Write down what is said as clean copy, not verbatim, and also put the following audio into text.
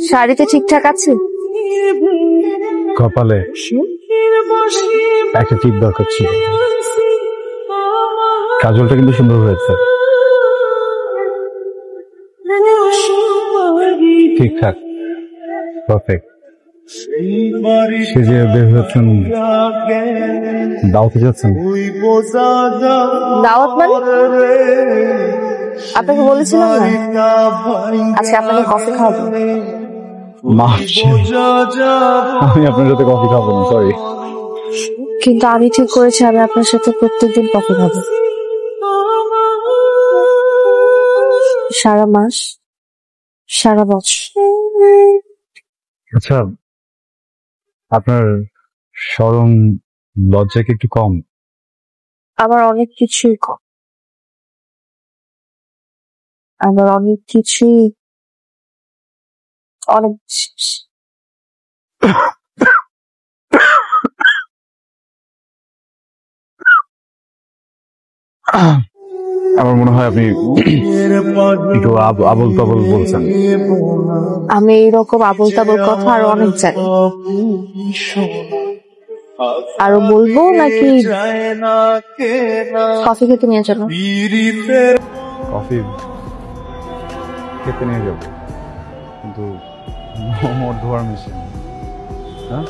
শাড়িতে ঠিকঠাক আছে? কপালে একটা টিপ দরকার ছিল। কাজলটা কিন্তু সুন্দর হয়েছে, ঠিকঠাক, পারফেক্ট। সে যে বের হয়েছেন, দাওয়াতে যাচ্ছেন? দাওয়াত মানে? আপনাকে বলেছিলাম না আজকে আপনাকে কফি খাওয়াবো। মাফ আমি আপনার সাথে কফি খাবো না, সরি। কিন্তু আমি ঠিক করেছি আমি আপনার সাথে প্রত্যেকদিন কফি খাবো, সারা মাস, সারা বছর। আচ্ছা, আপনার শরম লজ্জা কি একটু কম? আমার অনেক কিছুই কম, আমার অনেক কিছুই অনেক আমার মনে হয় আপনি একটু আবল তাবল বলছেন। আমি এইরকম আবল তাবল কথা আরো অনেক জানি, আরো বলবো নাকি কফি খেতে নিয়ে যাবো? কফি খেতে নিয়ে যাবো, কিন্তু মোমোর ধোয়ার মেশিন। হ্যাঁ,